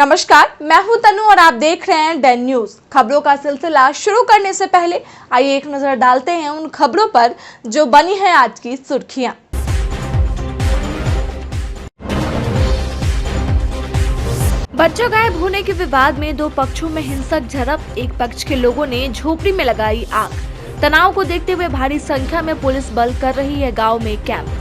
नमस्कार, मैं हूं तनु और आप देख रहे हैं डेन न्यूज। खबरों का सिलसिला शुरू करने से पहले आइए एक नजर डालते हैं उन खबरों पर जो बनी है आज की सुर्खियां। बच्चों गायब होने के विवाद में दो पक्षों में हिंसक झड़प। एक पक्ष के लोगों ने झोपड़ी में लगाई आग। तनाव को देखते हुए भारी संख्या में पुलिस बल कर रही है गांव में कैंप।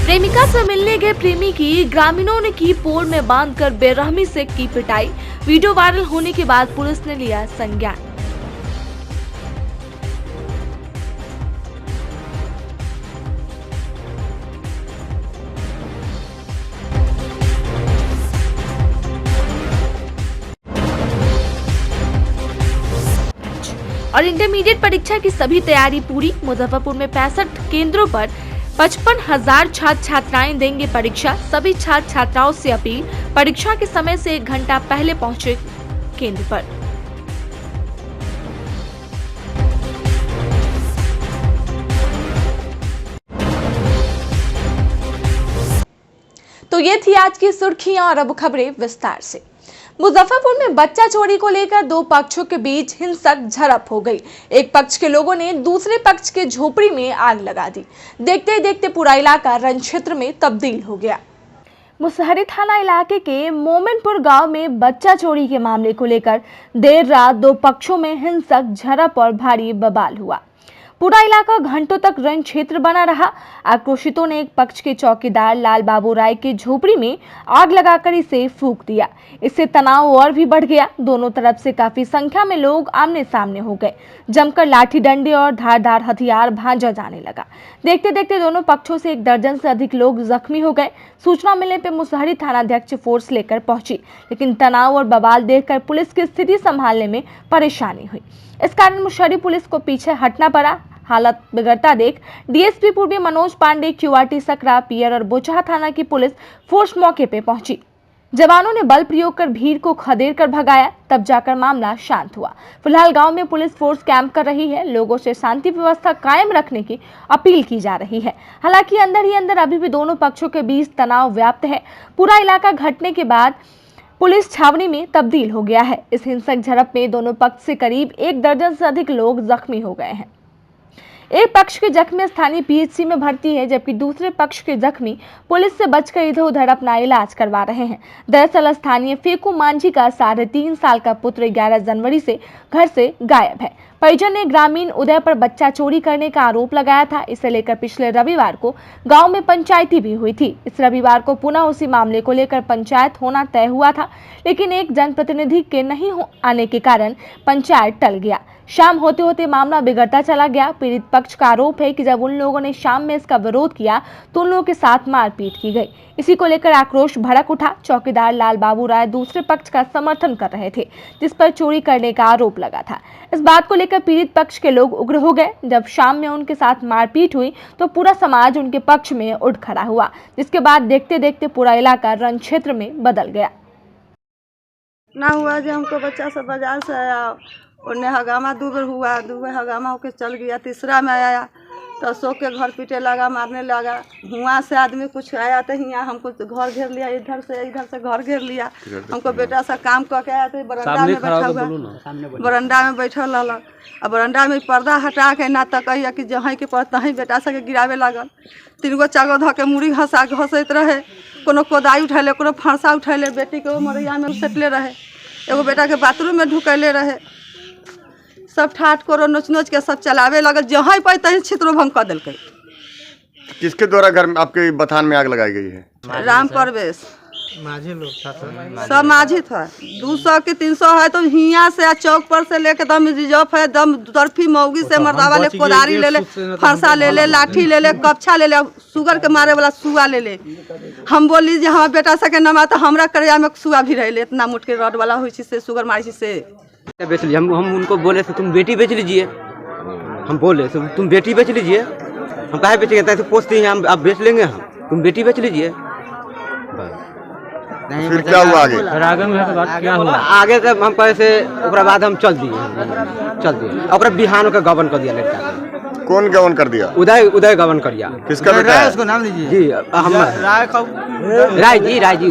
प्रेमिका से मिलने गए प्रेमी की ग्रामीणों ने की पोल में बांधकर बेरहमी से की पिटाई। वीडियो वायरल होने के बाद पुलिस ने लिया संज्ञान। और इंटरमीडिएट परीक्षा की सभी तैयारी पूरी। मुजफ्फरपुर में 65 केंद्रों पर 55,000 छात्र छात्राएं देंगे परीक्षा। सभी छात्र छात्राओं से अपील, परीक्षा के समय से 1 घंटा पहले पहुंचे केंद्र पर। तो ये थी आज की सुर्खियां और अब खबरें विस्तार से। मुजफ्फरपुर में बच्चा चोरी को लेकर दो पक्षों के बीच हिंसक झड़प हो गई। एक पक्ष के लोगों ने दूसरे पक्ष के झोपड़ी में आग लगा दी। देखते देखते पूरा इलाका रण क्षेत्र में तब्दील हो गया। मुसहरी थाना इलाके के मोमिनपुर गांव में बच्चा चोरी के मामले को लेकर देर रात दो पक्षों में हिंसक झड़प और भारी बवाल हुआ। पूरा इलाका घंटों तक रण क्षेत्र बना रहा। आक्रोशितों ने एक पक्ष के चौकीदार लाल बाबू राय के झोपड़ी में आग लगाकर इसे फूंक दिया। इससे तनाव और भी बढ़ गया। दोनों तरफ से काफी संख्या में लोग आमने सामने हो गए। जमकर लाठी डंडे और धारदार हथियार भांजा जाने लगा। देखते देखते दोनों पक्षों से 1 दर्जन से अधिक लोग जख्मी हो गए। सूचना मिलने पर मुसहरी थानाध्यक्ष फोर्स लेकर पहुंची, लेकिन तनाव और बवाल देखकर पुलिस की स्थिति संभालने में परेशानी हुई। इस कारण मुसहरी पुलिस को पीछे हटना पड़ा। हालत बिगड़ता देख डीएसपी पूर्वी मनोज पांडे, क्यूआरटी सकरा, पियर और बोचहा थाना की पुलिस फोर्स मौके पे पहुंची। जवानों ने बल प्रयोग कर भीड़ को खदेड़ कर भगाया, तब जाकर मामला शांत हुआ। फिलहाल गांव में पुलिस फोर्स कैंप कर रही है। लोगों से शांति व्यवस्था कायम रखने की अपील की जा रही है। हालांकि अंदर ही अंदर अभी भी दोनों पक्षों के बीच तनाव व्याप्त है। पूरा इलाका घटने के बाद पुलिस छावनी में तब्दील हो गया है। इस हिंसक झड़प में दोनों पक्ष से करीब 1 दर्जन से अधिक लोग जख्मी हो गए हैं। एक पक्ष के जख्मी स्थानीय पीएचसी में भर्ती है, जबकि दूसरे पक्ष के जख्मी पुलिस से बचकर इधर उधर अपना इलाज करवा रहे हैं। दरअसल स्थानीय फेकू मांझी का 3.5 साल का पुत्र 11 जनवरी से घर से गायब है। परिजन ने ग्रामीण उदय पर बच्चा चोरी करने का आरोप लगाया था। इसे लेकर पिछले रविवार को गांव में पंचायती भी हुई थी। इस रविवार को पुनः उसी मामले को लेकर पंचायत होना तय हुआ था, लेकिन एक जनप्रतिनिधि के नहीं आने के कारण पंचायत टल गया। शाम होते होते मामला बिगड़ता चला गया। पीड़ित पक्ष का आरोप है कि जब उन लोगों ने शाम में इसका विरोध किया तो उन लोगों के साथ मारपीट की गई। इसी को लेकर आक्रोश भड़क उठा। चौकीदार लाल बाबू राय दूसरे पक्ष का समर्थन कर रहे थे, जिस पर चोरी करने का आरोप लगा था। इस बात को लेकर पीड़ित पक्ष के लोग उग्र हो गए। जब शाम में उनके साथ मारपीट हुई तो पूरा समाज उनके पक्ष में उठ खड़ा हुआ, जिसके बाद देखते देखते पूरा इलाका रण क्षेत्र में बदल गया। ना हुआ जो हमको बच्चा सब बाजार से आया, उन्हें हगामा 2 बार हुआ, 2 बार हगामा होकर चल गया। तीसरा में आया तो अशोक के घर पीटे लगा, मारने लगा। हुआ से आदमी कुछ आया तो यहाँ हमको घर घेर लिया, इधर से घर घेर लिया। हमको बेटा सा काम करके आया तो बरंडा में बैठा हुआ, बरंडा में बैठल रहल। अब बरंडा में पर्दा हटा के ना तक कि जहाँ के पर तहीं बेटा सा के गिरावे लागल। 3 गो 4 गो धो के मुड़ी घसैत रहे। कोनो कोदाई उठैले, कोनो फरसा उठैले। बेटी के मरैया में उसेटले रहे। एगो बेटा के बाथरूम में ढुकैले रहे। सब ठाट करो नोच नोच के सब चलावे लगल। जहाँ पर तहीं छिद्रो भंग कर दिलकै। किसके द्वारा घर में आपके बथान में आग लगाई गई है? राम परवेश माझी लोग था सब माझी था। 200 की 300 है तो हिया से चौक पर से लेके दम रिजर्व है, दम तरफी मौगी से मर्दा वाले कोदारी ले ले, फरसा ले ले, लाठी ले ले, कपछा ले ले, सुगर के मारे वाला सुआ ले ले। हम बोली जे हमारा बेटा सके नमा तो हमरा करिया में सुआ भी रहे। इतना मोट के रड वाला हुई से सुगर मारी से बेच लीजिए। हम उनको बोले थे तुम बेटी बेच लीजिए। हम बोले तुम बेटी बेच लीजिए। हम काहे बेचेंगे? तैसे पोसते हैं हम, आप बेच लेंगे। हम तुम बेटी बेच लीजिए। फिर क्या हुआ आगे? फिर आगे में क्या हुआ? आगे से हम कैसे ओकरा बाद हम चल दिए ओकरा बिहान के गबन कर दिया लड़का के। कौन गबन कर दिया? उदय गबन कर दिया। किसका बेटा है? उसको नाम लीजिए जी। हम राय जी।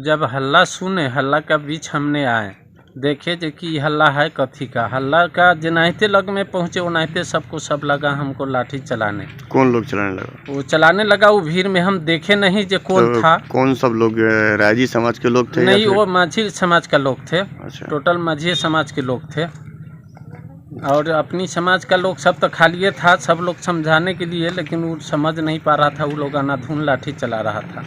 जब हल्ला सुने, हल्ला का बीच हमने आए, देखे जे कि हल्ला है कथी का। हल्ला का जनाइते लग में पहुँचे, उनाइते सबको सब लगा हमको लाठी चलाने। कौन लोग चलाने लगा? वो चलाने लगा, वो भीड़ में हम देखे नहीं जे कौन तो था। कौन सब लोग? राजी समाज के लोग थे? नहीं, वो माझी समाज का लोग थे। अच्छा। टोटल माझी समाज के लोग थे, और अपनी समाज का लोग सब तो खालिए था, सब लोग समझाने के लिए, लेकिन वो समझ नहीं पा रहा था। वो लोग अनाधुन लाठी चला रहा था।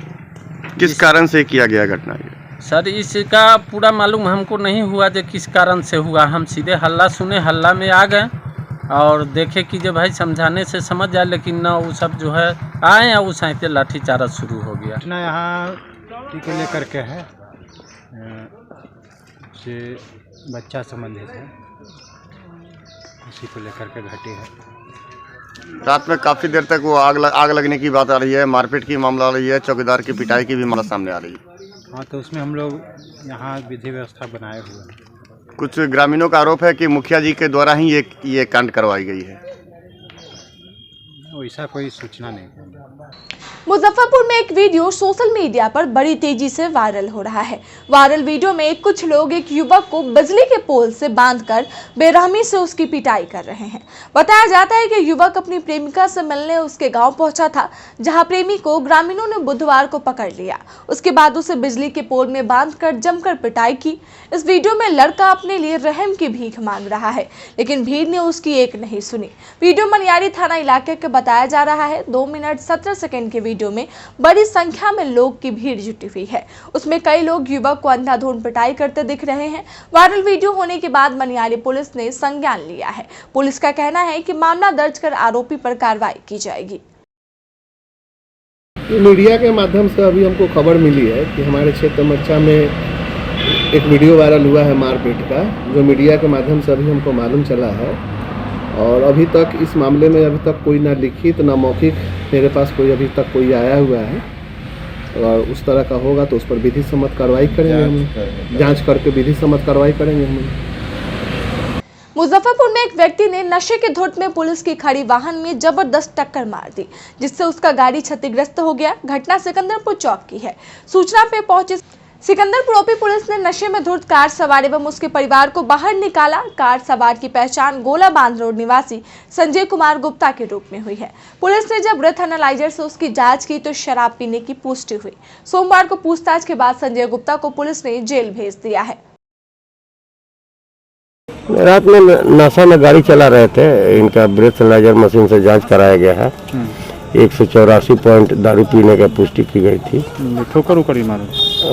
किस कारण से किया गया घटना ये? सर, इसका पूरा मालूम हमको नहीं हुआ जो किस कारण से हुआ। हम सीधे हल्ला सुने, हल्ला में आ गए और देखे कि जो भाई समझाने से समझ जाए, लेकिन ना वो सब जो है आए और उस साइते लाठी चारा शुरू हो गया। घटना यहाँ टीके लेकर के है, से बच्चा संबंधित है, उसी को लेकर के घटी है। रात में काफी देर तक वो आग लगने की बात आ रही है, मारपीट की मामला आ रही है, चौकीदार की पिटाई की भी मामला सामने आ रही है। हाँ, तो उसमें हम लोग यहाँ विधि व्यवस्था बनाए हुए हैं। कुछ ग्रामीणों का आरोप है कि मुखिया जी के द्वारा ही ये कांड करवाई गई है। वैसा कोई सूचना नहीं। मुजफ्फरपुर में एक वीडियो सोशल मीडिया पर बड़ी तेजी से वायरल हो रहा है। वायरल वीडियो में कुछ लोग एक युवक को बिजली के पोल से बांधकर बेरहमी से उसकी पिटाई कर रहे हैं। बताया जाता है कि युवक अपनी प्रेमिका से मिलने उसके गांव पहुंचा था, जहां प्रेमी को ग्रामीणों ने बुधवार को पकड़ लिया। उसके बाद उसे बिजली के पोल में बांधकर जमकर पिटाई की। इस वीडियो में लड़का अपने लिए रहम की भीख मांग रहा है, लेकिन भीड़ ने उसकी एक नहीं सुनी। वीडियो मनियारी थाना इलाके के बताया जा रहा है। 2 मिनट 17 सेकंड के वीडियो में बड़ी संख्या में लोग की भीड़ जुटी हुई है। उसमें कई लोग युवक को अंधाधुंध पिटाई करते दिख रहे हैं। वायरल वीडियो होने के बाद मनियारी पुलिस ने संज्ञान लिया है। पुलिस का कहना है कि मामला दर्ज कर आरोपी पर कार्रवाई की जाएगी। मीडिया के माध्यम से अभी हमको खबर मिली है कि हमारे क्षेत्र मच्चा में एक वीडियो वायरल हुआ है मारपीट का, जो मीडिया के माध्यम से अभी हमको मालूम चला है। और अभी तक इस मामले में अभी तक कोई ना लिखित ना मौखिक मेरे पास कोई अभी तक कोई आया हुआ है, और उस तरह का होगा तो उस पर विधि सम्मत कार्रवाई करेंगे। हम जांच करके विधि सम्मत कार्रवाई करेंगे। हम मुजफ्फरपुर में एक व्यक्ति ने नशे के धुत में पुलिस की खड़ी वाहन में जबरदस्त टक्कर मार दी, जिससे उसका गाड़ी क्षतिग्रस्त हो गया। घटना सिकंदरपुर चौक की है। सूचना पे पहुंची सिकंदरपुर ओपी पुलिस ने नशे में धुत कार सवार एवं उसके परिवार को बाहर निकाला। कार सवार की पहचान गोला बांध रोड निवासी संजय कुमार गुप्ता के रूप में हुई है। पुलिस ने जब ब्रेथ एनालाइजर से उसकी जांच की तो शराब पीने की पुष्टि हुई। सोमवार को पूछताछ के बाद संजय गुप्ता को पुलिस ने जेल भेज दिया है। रात में नशा में गाड़ी चला रहे थे। इनका ब्रेथ एनालाइजर मशीन से जांच कराया गया है। 184 पॉइंट दारू पीने का पुष्टि की गई थी। ठोकर उकड़ी मारो?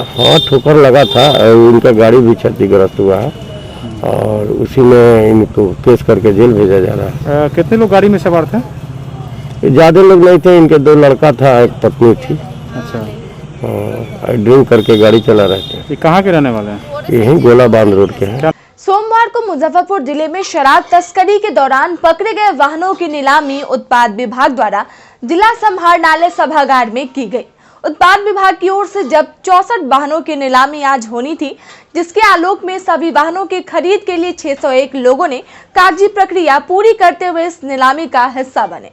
हाँ, ठोकर लगा था। इनका गाड़ी भी क्षतिग्रस्त हुआ है और उसी में इनको केस करके जेल भेजा जा रहा है। कितने लोग गाड़ी में सवार थे? ज़्यादा लोग नहीं थे। इनके 2 लड़का था, एक पत्नी थी। अच्छा। ड्रिंक करके गाड़ी चला रहे थे। ये कहाँ के रहने वाले हैं? यही गोला बांध रोड के हैं। सोमवार को मुजफ्फरपुर जिले में शराब तस्करी के दौरान पकड़े गए वाहनों की नीलामी उत्पाद विभाग द्वारा जिला समाहरणालय सभागार में की गई। उत्पाद विभाग की ओर से जब 64 वाहनों की नीलामी आज होनी थी, जिसके आलोक में सभी वाहनों की खरीद के लिए 601 लोगों ने कागजी प्रक्रिया पूरी करते हुए इस नीलामी का हिस्सा बने।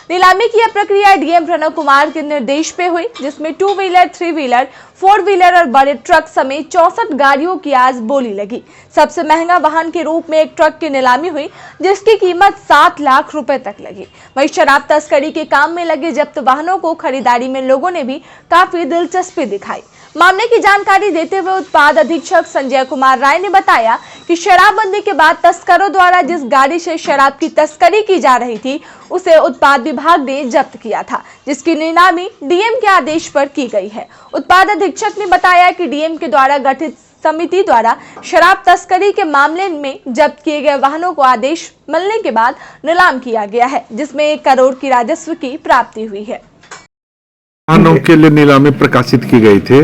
नीलामी की यह प्रक्रिया डीएम प्रणव कुमार के निर्देश पे हुई, जिसमें 2 व्हीलर, 3 व्हीलर, 4 व्हीलर और बड़े ट्रक समेत 64 गाड़ियों की आज बोली लगी। सबसे महंगा वाहन के रूप में एक ट्रक की नीलामी हुई, जिसकी कीमत 7 लाख रुपए तक लगी। वहीं शराब तस्करी के काम में लगे जब्त वाहनों को खरीदारी में लोगों ने भी काफी दिलचस्पी दिखाई। मामले की जानकारी देते हुए उत्पाद अधीक्षक संजय कुमार राय ने बताया कि शराबबंदी के बाद तस्करों द्वारा जिस गाड़ी से शराब की तस्करी की जा रही थी, उसे उत्पाद विभाग ने जब्त किया था, जिसकी नीलामी डीएम के आदेश पर की गई है। उत्पाद अधीक्षक ने बताया कि डीएम के द्वारा गठित समिति द्वारा शराब तस्करी के मामले में जब्त किए गए वाहनों को आदेश मिलने के बाद नीलाम किया गया है, जिसमें 1 करोड़ की राजस्व की प्राप्ति हुई है। वाहनों के लिए नीलामी प्रकाशित की गई थी,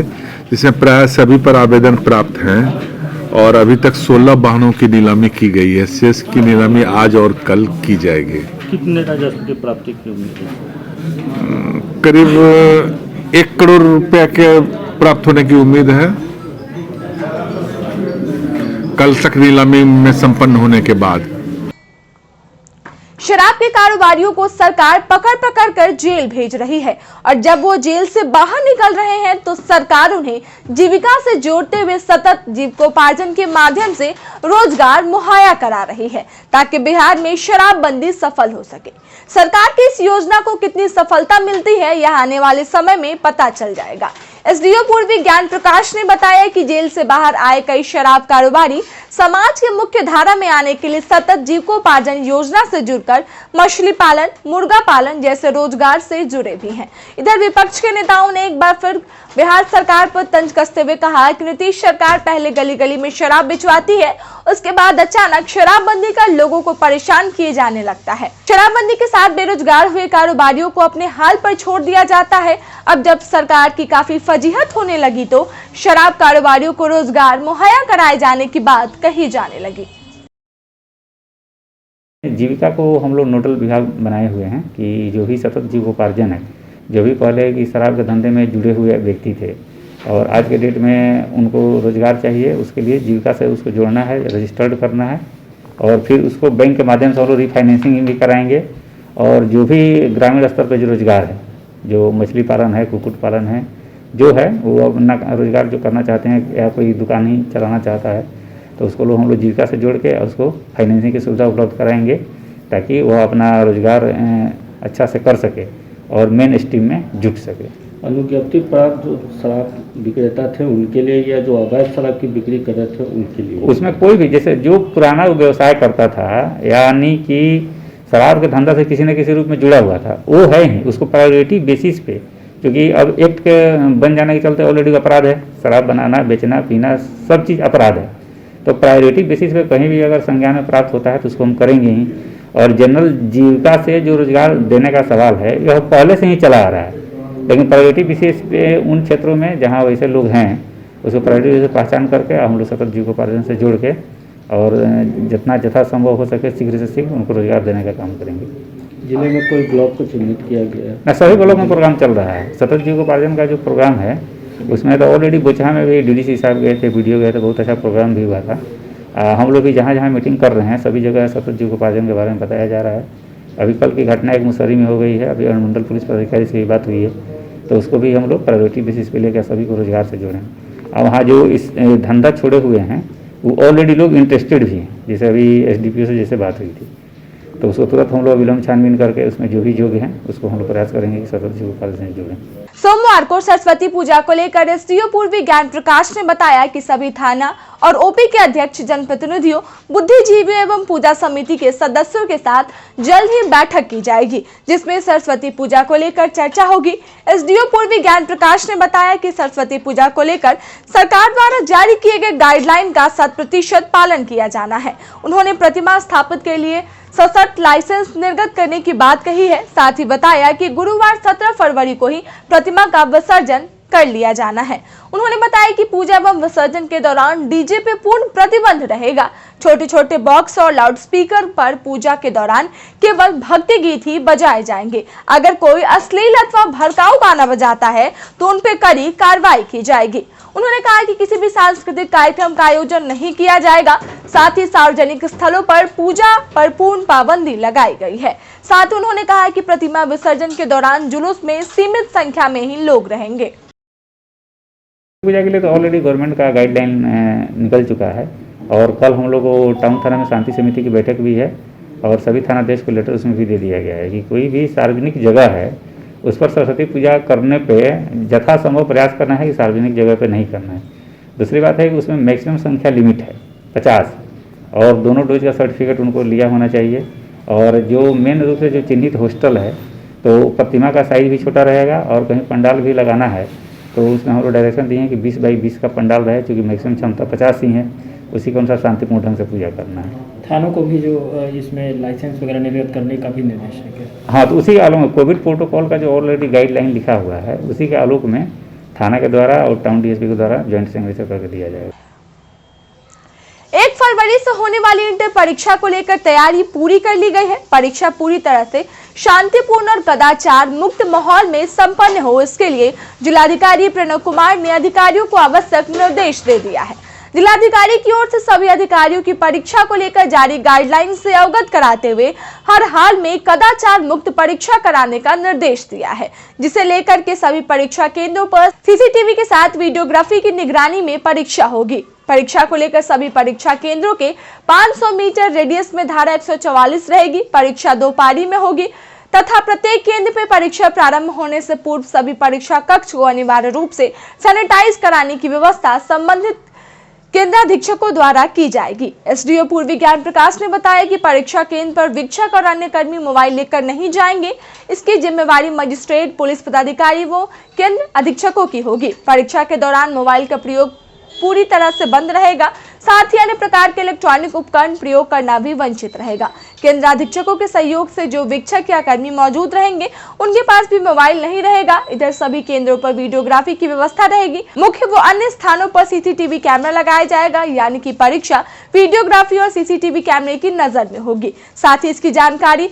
जिसमें प्राय सभी पर आवेदन प्राप्त हैं और अभी तक 16 वाहनों की नीलामी की गई है। शेष की नीलामी आज और कल की जाएगी। कितने राजस्व की प्राप्ति की उम्मीद है? करीब 1 करोड़ रुपए के प्राप्त होने की उम्मीद है। कल तक नीलामी में संपन्न होने के बाद। शराब के कारोबारियों को सरकार पकड़ पकड़ कर जेल भेज रही है और जब वो जेल से बाहर निकल रहे हैं तो सरकार उन्हें जीविका से जोड़ते हुए सतत जीविकोपार्जन के माध्यम से रोजगार मुहैया करा रही है ताकि बिहार में शराबबंदी सफल हो सके। सरकार की इस योजना को कितनी सफलता मिलती है यह आने वाले समय में पता चल जाएगा। एसडीओ पूर्वी ज्ञान प्रकाश ने बताया कि जेल से बाहर आए कई शराब कारोबारी समाज के मुख्य धारा में आने के लिए सतत जीविकोपार्जन योजना से जुड़कर मछली पालन, मुर्गा पालन जैसे रोजगार से जुड़े भी हैं। इधर विपक्ष के नेताओं ने एक बार फिर बिहार सरकार पर तंज कसते हुए कहा कि नीतीश सरकार पहले गली गली में शराब बिचवाती है, उसके बाद अचानक शराबबंदी कर लोगों को परेशान किए जाने लगता है। शराबबंदी के साथ बेरोजगार हुए कारोबारियों को अपने हाल पर छोड़ दिया जाता है। अब जब सरकार की काफी फजीहत होने लगी तो शराब कारोबारियों को रोजगार मुहैया कराए जाने की बात कही जाने लगी। जीविका को हम लोग नोडल विभाग बनाए हुए हैं कि जो भी सतत जीविकोपार्जन है, जो भी पहले की शराब के धंधे में जुड़े हुए व्यक्ति थे और आज के डेट में उनको रोजगार चाहिए, उसके लिए जीविका से उसको जोड़ना है, रजिस्टर्ड करना है और फिर उसको बैंक के माध्यम से हम लोग रिफाइनेंसिंग भी कराएंगे। और जो भी ग्रामीण स्तर पर जो रोजगार है, जो मछली पालन है, कुक्कुट पालन है, जो है वो अपना रोजगार जो करना चाहते हैं या कोई दुकान ही चलाना चाहता है तो उसको लोग हम लोग जीविका से जोड़ के उसको फाइनेंसिंग की सुविधा उपलब्ध कराएंगे ताकि वह अपना रोजगार अच्छा से कर सके और मेन स्ट्रीम में जुट सके। अनुज्ञप्ति प्राप्त जो शराब विक्रेता थे उनके लिए या जो अवैध शराब की बिक्री कर रहे थे उनके लिए, उसमें कोई भी जैसे जो पुराना व्यवसाय करता था यानी कि शराब के धंधा से किसी न किसी रूप में जुड़ा हुआ था, वो है ही, उसको प्रायोरिटी बेसिस पे, क्योंकि अब एक्ट के बन जाने के चलते ऑलरेडी अपराध है, शराब बनाना, बेचना, पीना सब चीज़ अपराध है। तो प्रायोरिटी बेसिस पे कहीं भी अगर संज्ञान में प्राप्त होता है तो उसको हम करेंगे ही। और जनरल जीविका से जो रोजगार देने का सवाल है यह पहले से ही चला आ रहा है, लेकिन प्रायोरिटी बेसिस पे उन क्षेत्रों में जहाँ वैसे लोग हैं उसको प्रायोरिटी से पहचान करके हम लोग सतत जीविकोपार्जन से जोड़ के और जितना यथासंभव हो सके शीघ्र से शीघ्र उनको रोजगार देने का काम करेंगे। जिले में कोई ब्लॉक को चिन्हित किया गया है? ना, सभी ब्लॉक में प्रोग्राम चल रहा है। सतत जीविकोपार्जन का जो प्रोग्राम है उसमें तो ऑलरेडी बोचहा में भी डीडीसी साहब गए थे, वीडियो गए थे, बहुत अच्छा प्रोग्राम भी हुआ था। हम लोग भी जहाँ जहाँ मीटिंग कर रहे हैं सभी जगह सतत जीविकोपार्जन के बारे में बताया जा रहा है। अभी कल की घटना एक मुसहरी में हो गई है, अभी अनुमंडल पुलिस पदाधिकारी से भी बात हुई है तो उसको भी हम लोग प्रायोरिटी बेसिस पे लेकर सभी को रोजगार से जोड़ें। और वहाँ जो इस धंधा छोड़े हुए हैं वो ऑलरेडी लोग इंटरेस्टेड भी हैं, जैसे अभी एसडीपीओ से जैसे बात हुई थी तो उसको तुरंत हम लोग विलम्ब छानबीन करके उसमें जो भी योग्य हैं उसको हम लोग प्रयास करेंगे कि सतत जीविकोपार्जन से जोड़ें। सोमवार को सरस्वती पूजा को लेकर एसडीओ पूर्वी ज्ञान प्रकाश ने बताया कि सभी थाना और ओपी के अध्यक्ष, जनप्रतिनिधियों, बुद्धिजीवियों एवं पूजा समिति के सदस्यों के साथ जल्द ही बैठक की जाएगी जिसमें सरस्वती पूजा को लेकर चर्चा होगी। एसडीओ पूर्वी ज्ञान प्रकाश ने बताया कि सरस्वती पूजा को लेकर सरकार द्वारा जारी किए गए गाइडलाइन का 100% पालन किया जाना है। उन्होंने प्रतिमा स्थापित के लिए सशर्त लाइसेंस निर्गत करने की बात कही है। साथ ही बताया कि गुरुवार 17 फरवरी को ही प्रतिमा का विसर्जन कर लिया जाना है। उन्होंने बताया कि पूजा एवं विसर्जन के दौरान डीजे पे पूर्ण प्रतिबंध रहेगा। छोटे छोटे बॉक्स और लाउडस्पीकर पर पूजा के दौरान केवल भक्ति गीत ही बजाए जाएंगे। अगर कोई अश्लील अथवा भड़काऊ गाना बजाता है तो उन पर कड़ी कार्रवाई की जाएगी। उन्होंने कहा कि किसी भी सांस्कृतिक कार्यक्रम का आयोजन नहीं किया जाएगा। साथ ही सार्वजनिक स्थलों पर पूजा पर पूर्ण पाबंदी लगाई गई है। साथ ही उन्होंने कहा कि प्रतिमा विसर्जन के दौरान जुलूस में सीमित संख्या में ही लोग रहेंगे। पूजा के लिए तो ऑलरेडी गवर्नमेंट का गाइडलाइन निकल चुका है और कल हम लोग को टाउन थाना में शांति समिति की बैठक भी है और सभी थानाध्यक्ष को लेटर उसमें भी दे दिया गया है कि कोई भी सार्वजनिक जगह है उस पर सरस्वती पूजा करने पे यथासंभव प्रयास करना है कि सार्वजनिक जगह पे नहीं करना है। दूसरी बात है कि उसमें मैक्सिमम संख्या लिमिट है 50 और दोनों डोज का सर्टिफिकेट उनको लिया होना चाहिए। और जो मेन रूप से जो चिन्हित हॉस्टल है तो प्रतिमा का साइज भी छोटा रहेगा और कहीं पंडाल भी लगाना है तो उसमें हम लोग डायरेक्शन दिए हैं कि 20 बाई 20 का पंडाल रहे, क्योंकि मैक्सिमम क्षमता 50 ही है, उसी के अनुसार शांतिपूर्ण ढंग से पूजा करना है। थानों को भी जो इसमें लाइसेंस वगैरह निर्गत करने का भी निर्देश है क्या? हाँ, तो उसी के आलोक में कोविड प्रोटोकॉल का जो ऑलरेडी गाइडलाइन लिखा हुआ है उसी के आलोक में थाना के द्वारा और टाउन डीएसपी के द्वारा ज्वाइंट सिग्नेचर करके दिया जाएगा। 1 फरवरी से होने वाली इंटर परीक्षा को लेकर तैयारी पूरी कर ली गई है। परीक्षा पूरी तरह से शांतिपूर्ण और कदाचार मुक्त माहौल में संपन्न हो, इसके लिए जिलाधिकारी प्रणव कुमार ने अधिकारियों को आवश्यक निर्देश दे दिया है। जिलाधिकारी की ओर से सभी अधिकारियों की परीक्षा को लेकर जारी गाइडलाइन से अवगत कराते हुए हर हाल में कदाचार मुक्त परीक्षा कराने का निर्देश दिया है, जिसे लेकर के सभी परीक्षा केंद्रों पर सीसीटीवी के साथ वीडियोग्राफी की निगरानी में परीक्षा होगी। परीक्षा को लेकर सभी परीक्षा केंद्रों के 500 मीटर रेडियस में धारा 144 रहेगी। परीक्षा 2 पारी में होगी तथा प्रत्येक केंद्र पे परीक्षा प्रारंभ होने से पूर्व सभी परीक्षा कक्ष को अनिवार्य रूप से सैनिटाइज कराने की व्यवस्था संबंधित केंद्राधीक्षकों द्वारा की जाएगी। एसडीओ पूर्वी ज्ञान प्रकाश ने बताया कि परीक्षा केंद्र पर वीक्षक और अन्य कर्मी मोबाइल लेकर नहीं जाएंगे। इसकी जिम्मेवारी मजिस्ट्रेट, पुलिस पदाधिकारी व केंद्र अधीक्षकों की होगी। परीक्षा के दौरान मोबाइल का प्रयोग पूरी तरह से बंद रहेगा, साथ ही अन्य प्रकार के इलेक्ट्रॉनिक उपकरण प्रयोग करना भी वंचित रहेगा। केंद्र अधीक्षकों के सहयोग से जो वीक्षक या कर्मी मौजूद रहेंगे उनके पास भी मोबाइल नहीं रहेगा। इधर सभी केंद्रों पर वीडियोग्राफी की व्यवस्था रहेगी। मुख्य व अन्य स्थानों पर सीसीटीवी कैमरा लगाया जाएगा, यानी कि परीक्षा वीडियोग्राफी और सीसीटीवी कैमरे की नजर में होगी। साथ ही इसकी जानकारी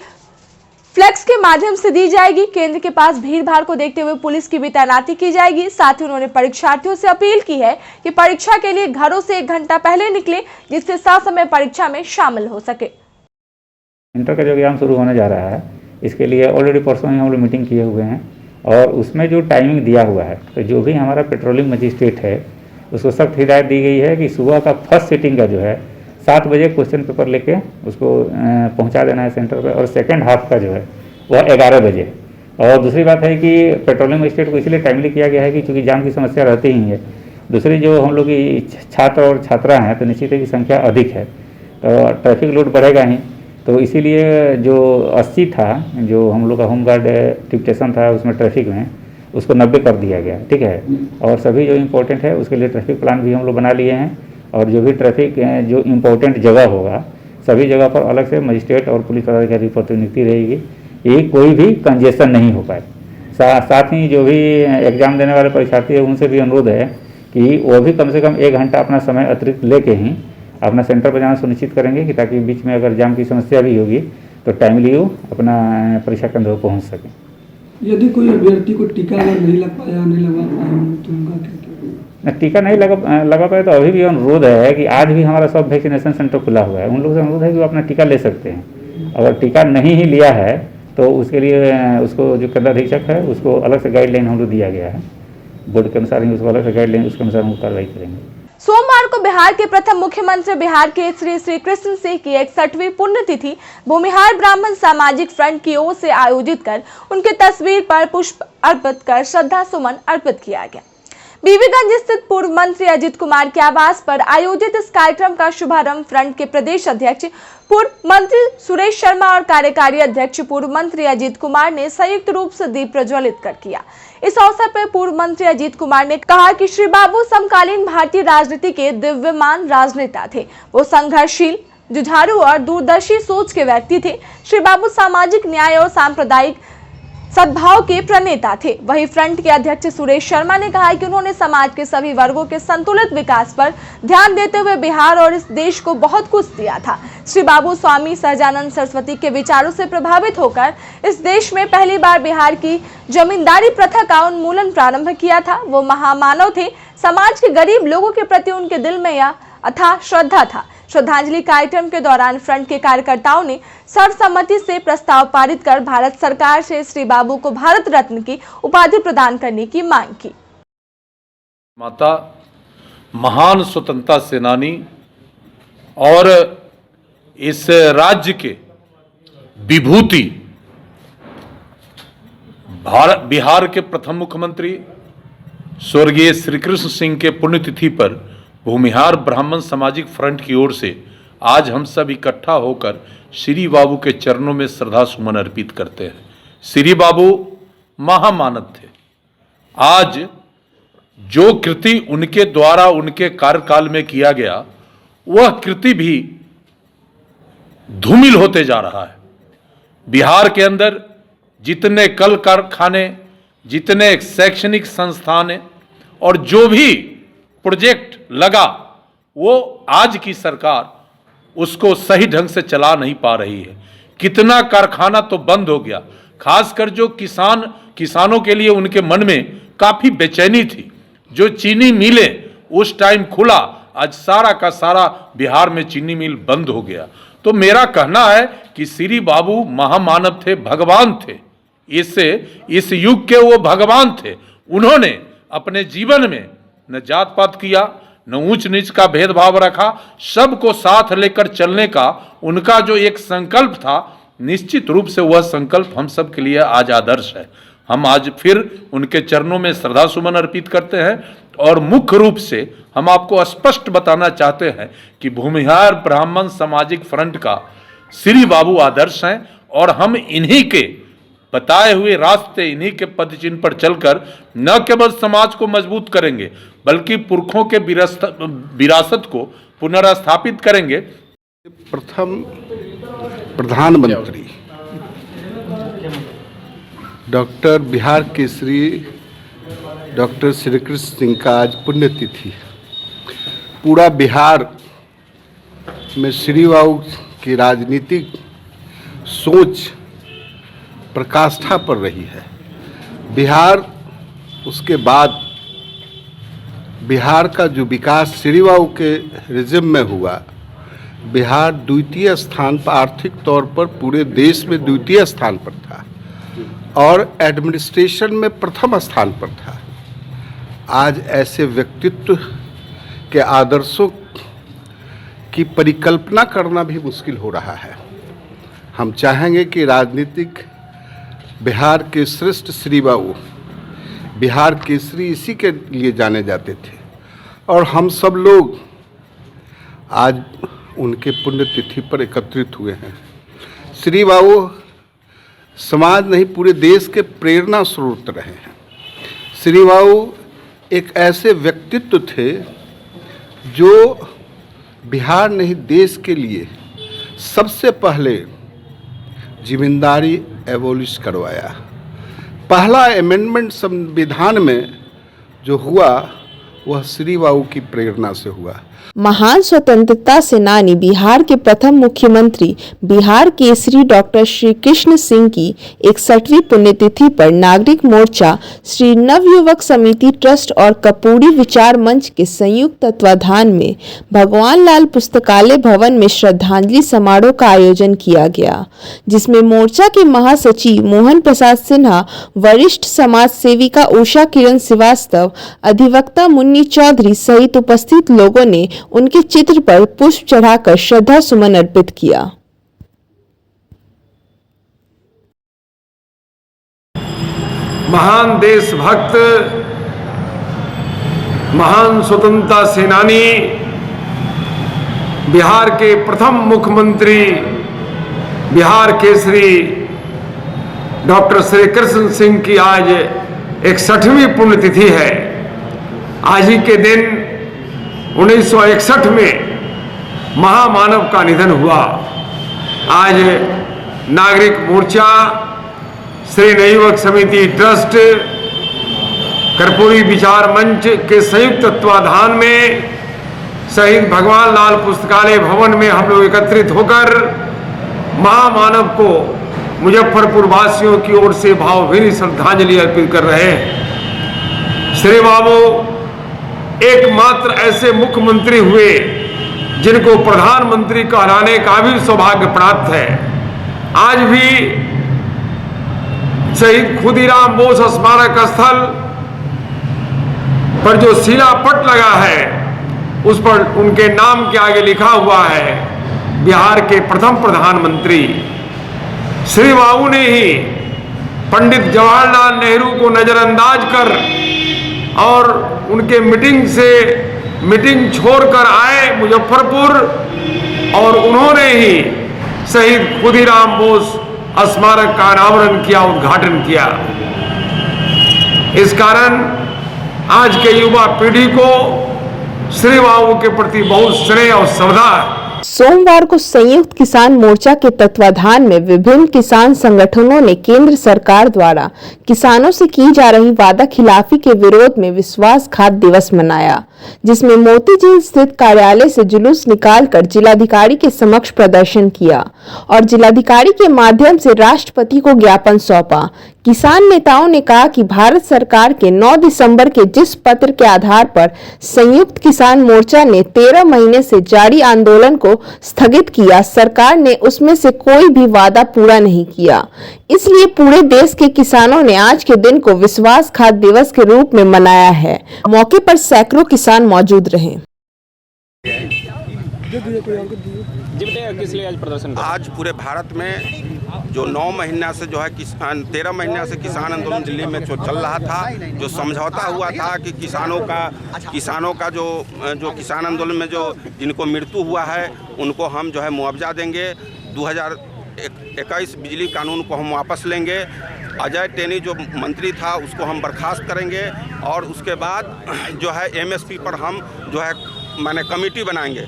फ्लैक्स के माध्यम से दी जाएगी। केंद्र के पास भीड़ भाड़ को देखते हुए पुलिस की भी तैनाती की जाएगी। साथ ही उन्होंने परीक्षार्थियों से अपील की है कि परीक्षा के लिए घरों से 1 घंटा पहले निकले, जिससे ससमय परीक्षा में शामिल हो सके। इंटर का जो एग्जाम शुरू होने जा रहा है, इसके लिए ऑलरेडी परसों ही हम लोग मीटिंग किए हुए हैं और उसमें जो टाइमिंग दिया हुआ है, तो जो भी हमारा पेट्रोलिंग मजिस्ट्रेट है उसको सख्त हिदायत दी गई है कि सुबह का फर्स्ट सिटिंग का जो है 7 बजे क्वेश्चन पेपर लेके उसको पहुंचा देना है सेंटर पे, और सेकंड हाफ का जो है वह 11 बजे। और दूसरी बात है कि पेट्रोलिंग मजिस्ट्रेट को इसलिए टाइमली किया गया है कि चूँकि जाम की समस्या रहती ही है। दूसरी जो हम लोग की छात्र और छात्रा हैं तो निश्चित है कि संख्या अधिक है, तो ट्रैफिक लोड बढ़ेगा ही। तो इसीलिए जो 80 था, जो हम लोग का होमगार्ड डिप्टेशन था उसमें ट्रैफिक में, उसको 90 कर दिया गया। ठीक है, और सभी जो इम्पोर्टेंट है उसके लिए ट्रैफिक प्लान भी हम लोग बना लिए हैं, और जो भी ट्रैफिक जो इम्पोर्टेंट जगह होगा सभी जगह पर अलग से मजिस्ट्रेट और पुलिस पदाधिकारी की प्रतिनियुक्ति रहेगी, ये कोई भी कंजेशन नहीं हो पाए। साथ ही जो भी एग्जाम देने वाले परीक्षार्थी है उनसे भी अनुरोध है कि वो भी कम से कम 1 घंटा अपना समय अतिरिक्त लेके ही अपना सेंटर पर जाना सुनिश्चित करेंगे, कि ताकि बीच में अगर जाम की समस्या भी होगी तो टाइमली वो अपना परीक्षा केंद्र पर पहुँच सकें। यदि कोई अभ्यर्थी को टीका अगर नहीं लग पाया, नहीं लगवा पाया तो उनका क्या? टीका नहीं लगा पाए तो अभी भी अनुरोध है कि आज भी हमारा सब वैक्सीनेशन सेंटर खुला हुआ है। उन लोगों से अनुरोध है कि वो अपना टीका ले सकते हैं। अगर टीका नहीं ही लिया है तो उसके लिए उसको जो केंद्र अधीक्षक है उसको अलग से गाइडलाइन हम लोग दिया गया है, बोर्ड के अनुसार ही उसको अलग से गाइडलाइन, उसके अनुसार हम कार्रवाई करेंगे। सोमवार को बिहार के प्रथम मुख्यमंत्री बिहार के श्री कृष्ण सिंह की 61वीं पुण्यतिथि भूमिहार ब्राह्मण सामाजिक फ्रंट की ओर से आयोजित कर उनके तस्वीर पर पुष्प अर्पित कर श्रद्धा सुमन अर्पित किया गया। बीबीगंज स्थित पूर्व मंत्री अजीत कुमार के आवास पर आयोजित इस कार्यक्रम का शुभारंभ फ्रंट के प्रदेश अध्यक्ष पूर्व मंत्री सुरेश शर्मा और कार्यकारी अध्यक्ष पूर्व मंत्री अजीत कुमार ने संयुक्त रूप से दीप प्रज्वलित कर किया। इस अवसर पर पूर्व मंत्री अजीत कुमार ने कहा कि श्री बाबू समकालीन भारतीय राजनीति के दिव्यमान राजनेता थे। वो संघर्षशील, जुझारू और दूरदर्शी सोच के व्यक्ति थे। श्री बाबू सामाजिक न्याय और सांप्रदायिक सद्भाव के प्रणेता थे। वहीं फ्रंट के अध्यक्ष सुरेश शर्मा ने कहा कि उन्होंने समाज के सभी वर्गों के संतुलित विकास पर ध्यान देते हुए बिहार और इस देश को बहुत कुछ दिया था। श्री बाबू स्वामी सहजानंद सरस्वती के विचारों से प्रभावित होकर इस देश में पहली बार बिहार की जमींदारी प्रथा का उन्मूलन प्रारंभ किया था। वो महामानव थे। समाज के गरीब लोगों के प्रति उनके दिल में यह अथाह श्रद्धा था। श्रद्धांजलि कार्यक्रम के दौरान फ्रंट के कार्यकर्ताओं ने सर्वसम्मति से प्रस्ताव पारित कर भारत सरकार से श्री बाबू को भारत रत्न की उपाधि प्रदान करने की मांग की। माता महान स्वतंत्रता सेनानी और इस राज्य के विभूति बिहार के प्रथम मुख्यमंत्री स्वर्गीय श्री कृष्ण सिंह के पुण्यतिथि पर भूमिहार ब्राह्मण सामाजिक फ्रंट की ओर से आज हम सब इकट्ठा होकर श्री बाबू के चरणों में श्रद्धा सुमन अर्पित करते हैं। श्री बाबू महामानव थे। आज जो कृति उनके द्वारा उनके कार्यकाल में किया गया वह कृति भी धूमिल होते जा रहा है। बिहार के अंदर जितने कल कारखाने, जितने शैक्षणिक संस्थान और जो भी प्रोजेक्ट लगा वो आज की सरकार उसको सही ढंग से चला नहीं पा रही है। कितना कारखाना तो बंद हो गया। खासकर जो किसानों के लिए उनके मन में काफी बेचैनी थी। जो चीनी मिलें उस टाइम खुला, आज सारा का सारा बिहार में चीनी मिल बंद हो गया। तो मेरा कहना है कि श्री बाबू महामानव थे, भगवान थे, इस युग के वो भगवान थे। उन्होंने अपने जीवन में न जात पात किया, न ऊंच नीच का भेदभाव रखा, सबको साथ लेकर चलने का उनका जो एक संकल्प था, निश्चित रूप से वह संकल्प हम सब के लिए आज आदर्श है। हम आज फिर उनके चरणों में श्रद्धा सुमन अर्पित करते हैं और मुख्य रूप से हम आपको स्पष्ट बताना चाहते हैं कि भूमिहार ब्राह्मण सामाजिक फ्रंट का श्री बाबू आदर्श हैं और हम इन्हीं के बताए हुए रास्ते, इन्हीं के पद चिन्ह पर चलकर न केवल समाज को मजबूत करेंगे बल्कि पुरखों के विरासत को पुनर्स्थापित करेंगे। प्रथम प्रधानमंत्री डॉक्टर बिहार केसरी डॉक्टर श्री कृष्ण सिंह का आज पुण्यतिथि। पूरा बिहार में श्री बाबू की राजनीतिक सोच प्रकाष्ठा पर रही है। बिहार, उसके बाद बिहार का जो विकास श्री बाबू के रिजिम में हुआ, बिहार द्वितीय स्थान पर, आर्थिक तौर पर पूरे देश में द्वितीय स्थान पर था और एडमिनिस्ट्रेशन में प्रथम स्थान पर था। आज ऐसे व्यक्तित्व के आदर्शों की परिकल्पना करना भी मुश्किल हो रहा है। हम चाहेंगे कि राजनीतिक बिहार के श्रेष्ठ श्री बाबू बिहार केसरी इसी के लिए जाने जाते थे और हम सब लोग आज उनके पुण्यतिथि पर एकत्रित हुए हैं। श्री बाबू समाज नहीं पूरे देश के प्रेरणा स्रोत रहे हैं। श्री बाबू एक ऐसे व्यक्तित्व थे जो बिहार नहीं देश के लिए सबसे पहले जिम्मेदारी एबॉलिश करवाया। पहला अमेंडमेंट संविधान में जो हुआ वह श्री बाबू की प्रेरणा से हुआ। महान स्वतंत्रता सेनानी बिहार के प्रथम मुख्यमंत्री बिहार केसरी डॉक्टर श्री कृष्ण सिंह की 61वीं पुण्यतिथि पर नागरिक मोर्चा, श्री नवयुवक समिति ट्रस्ट और कपूरी विचार मंच के संयुक्त तत्वाधान में भगवान लाल पुस्तकालय भवन में श्रद्धांजलि समारोह का आयोजन किया गया, जिसमें मोर्चा के महासचिव मोहन प्रसाद सिन्हा, वरिष्ठ समाज सेविका उषा किरण श्रीवास्तव, अधिवक्ता मुन्नी चौधरी सहित उपस्थित लोगों ने उनके चित्र पर पुष्प चढ़ाकर श्रद्धा सुमन अर्पित किया। महान देशभक्त, महान स्वतंत्रता सेनानी, बिहार के प्रथम मुख्यमंत्री, बिहार केसरी डॉक्टर श्री कृष्ण सिंह की आज 61वीं पुण्यतिथि है। आज ही के दिन 1961 में महामानव का निधन हुआ। आज नागरिक मोर्चा, श्री नवयुवक समिति ट्रस्ट, कर्पूरी विचार मंच के संयुक्त तत्वाधान में शहीद भगवान लाल पुस्तकालय भवन में हम लोग एकत्रित होकर महामानव को मुजफ्फरपुर वासियों की ओर से भावभीनी श्रद्धांजलि अर्पित कर रहे हैं। श्री बाबू एकमात्र ऐसे मुख्यमंत्री हुए जिनको प्रधानमंत्री कहलाने का भी सौभाग्य प्राप्त है। आज भी शहीद खुदीराम बोस स्मारक स्थल पर जो शिलापट लगा है उस पर उनके नाम के आगे लिखा हुआ है बिहार के प्रथम प्रधानमंत्री। श्री बाबू ने ही पंडित जवाहरलाल नेहरू को नजरअंदाज कर और उनके मीटिंग छोड़कर आए मुजफ्फरपुर और उन्होंने ही शहीद खुदीराम बोस स्मारक का अनावरण किया, उद्घाटन किया। इस कारण आज के युवा पीढ़ी को श्री बाबू के प्रति बहुत स्नेह और श्रद्धा है। सोमवार को संयुक्त किसान मोर्चा के तत्वाधान में विभिन्न किसान संगठनों ने केंद्र सरकार द्वारा किसानों से की जा रही वादा खिलाफी के विरोध में विश्वासघात दिवस मनाया। जिसमें मोती झील स्थित कार्यालय से जुलूस निकालकर जिलाधिकारी के समक्ष प्रदर्शन किया और जिलाधिकारी के माध्यम से राष्ट्रपति को ज्ञापन सौंपा। किसान नेताओं ने कहा कि भारत सरकार के 9 दिसंबर के जिस पत्र के आधार पर संयुक्त किसान मोर्चा ने 13 महीने से जारी आंदोलन को स्थगित किया, सरकार ने उसमें से कोई भी वादा पूरा नहीं किया। इसलिए पूरे देश के किसानों ने आज के दिन को विश्वासघात दिवस के रूप में मनाया है। मौके पर सैकड़ों किसान मौजूद रहे। आज पूरे भारत में जो 9 महीना से जो है 13 महीना से किसान आंदोलन दिल्ली में जो चल रहा था, जो समझौता हुआ था कि किसानों का जो किसान आंदोलन में जो जिनको मृत्यु हुआ है उनको हम जो है मुआवजा देंगे। 2021 बिजली कानून को हम वापस लेंगे। अजय टेनी जो मंत्री था उसको हम बर्खास्त करेंगे और उसके बाद जो है MSP पर हम जो है कमेटी बनाएंगे।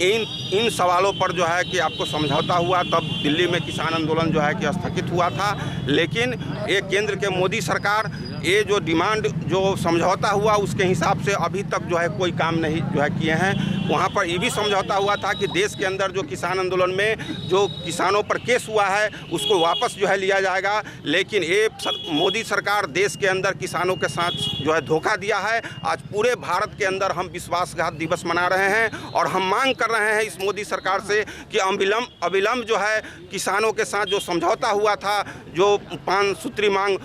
इन सवालों पर जो है कि आपको समझौता हुआ, तब दिल्ली में किसान आंदोलन जो है कि स्थगित हुआ था। लेकिन ये केंद्र के मोदी सरकार ये जो डिमांड जो समझौता हुआ उसके हिसाब से अभी तक जो है कोई काम नहीं जो है किए हैं। वहाँ पर ये भी समझौता हुआ था कि देश के अंदर जो किसान आंदोलन में जो किसानों पर केस हुआ है उसको वापस जो है लिया जाएगा। लेकिन ये मोदी सरकार देश के अंदर किसानों के साथ जो है धोखा दिया है। आज पूरे भारत के अंदर हम विश्वासघात दिवस मना रहे हैं और हम मांग कर रहे हैं इस मोदी सरकार से कि अविलंब जो है किसानों के साथ जो समझौता हुआ था, जो 5 सूत्री मांग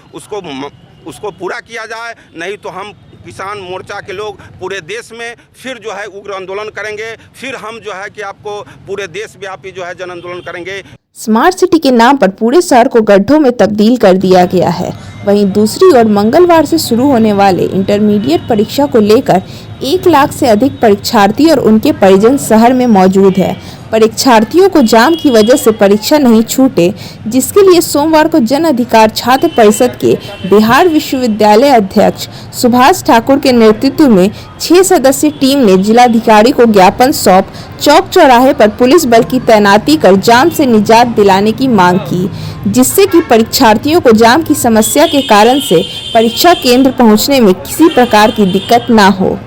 उसको पूरा किया जाए, नहीं तो हम किसान मोर्चा के लोग पूरे देश में फिर जो है उग्र आंदोलन करेंगे। फिर हम जो है कि आपको पूरे देश व्यापी जो है जन आंदोलन करेंगे। स्मार्ट सिटी के नाम पर पूरे शहर को गड्ढों में तब्दील कर दिया गया है। वहीं दूसरी ओर मंगलवार से शुरू होने वाले इंटरमीडिएट परीक्षा को लेकर 1 लाख से अधिक परीक्षार्थी और उनके परिजन शहर में मौजूद है। परीक्षार्थियों को जाम की वजह से परीक्षा नहीं छूटे, जिसके लिए सोमवार को जन अधिकार छात्र परिषद के बिहार विश्वविद्यालय अध्यक्ष सुभाष ठाकुर के नेतृत्व में 6 सदस्यीय टीम ने जिलाधिकारी को ज्ञापन सौंप चौक चौराहे पर पुलिस बल की तैनाती कर जाम से निजात दिलाने की मांग की, जिससे कि परीक्षार्थियों को जाम की समस्या के कारण से परीक्षा केंद्र पहुंचने में किसी प्रकार की दिक्कत ना हो।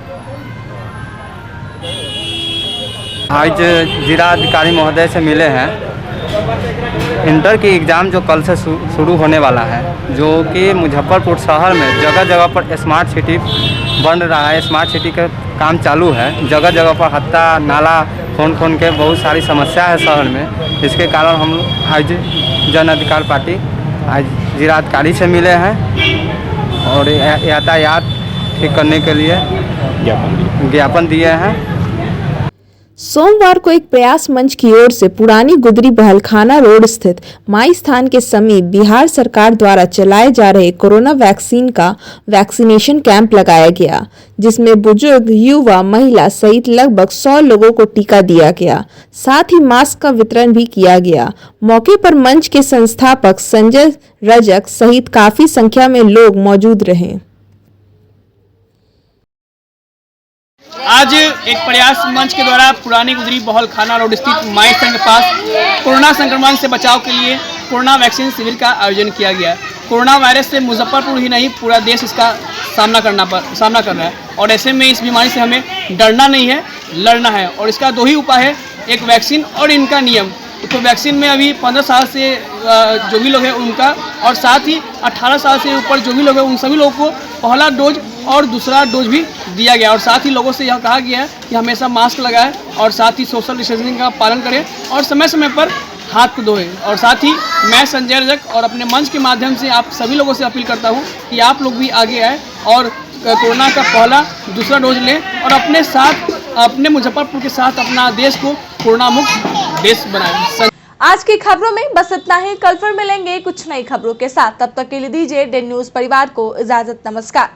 आज जिलाधिकारी महोदय से मिले हैं। इंटर की एग्ज़ाम जो कल से शुरू होने वाला है, जो कि मुजफ्फरपुर शहर में जगह जगह पर स्मार्ट सिटी बन रहा है, स्मार्ट सिटी का काम चालू है। जगह जगह पर हत्ता नाला खोन के बहुत सारी समस्या है शहर में। इसके कारण हम आज जन अधिकार पार्टी आज जिलाधिकारी से मिले हैं और यातायात ठीक करने के लिए ज्ञापन दिए हैं। सोमवार को एक प्रयास मंच की ओर से पुरानी गुदरी बहलखाना रोड स्थित माई स्थान के समीप बिहार सरकार द्वारा चलाए जा रहे कोरोना वैक्सीन का वैक्सीनेशन कैंप लगाया गया, जिसमें बुजुर्ग, युवा, महिला सहित लगभग 100 लोगों को टीका दिया गया। साथ ही मास्क का वितरण भी किया गया। मौके पर मंच के संस्थापक संजय रजक सहित काफी संख्या में लोग मौजूद रहे। आज एक प्रयास मंच के द्वारा पुरानी गुजरी बहलखाना रोड स्थित माई स्थान के पास कोरोना संक्रमण से बचाव के लिए कोरोना वैक्सीन शिविर का आयोजन किया गया। कोरोना वायरस से मुजफ्फरपुर ही नहीं पूरा देश इसका सामना कर रहा है और ऐसे में इस बीमारी से हमें डरना नहीं है, लड़ना है। और इसका 2 ही उपाय है, एक वैक्सीन और इनका नियम। तो वैक्सीन में अभी 15 साल से जो भी लोग हैं उनका, और साथ ही 18 साल से ऊपर जो भी लोग हैं उन सभी लोगों को पहला डोज और दूसरा डोज भी दिया गया। और साथ ही लोगों से यह कहा गया है कि हमेशा मास्क लगाएं और साथ ही सोशल डिस्टेंसिंग का पालन करें और समय समय पर हाथ को धोएं। और साथ ही मैं संजय रजक और अपने मंच के माध्यम से आप सभी लोगों से अपील करता हूं कि आप लोग भी आगे आए और कोरोना का पहला दूसरा डोज लें और अपने साथ, अपने मुजफ्फरपुर के साथ अपना देश को कोरोना मुक्त देश बनाएं। आज की खबरों में बस इतना ही। कल फिर मिलेंगे कुछ नई खबरों के साथ। तब तक के लिए दीजिए डेन न्यूज परिवार को इजाजत। नमस्कार।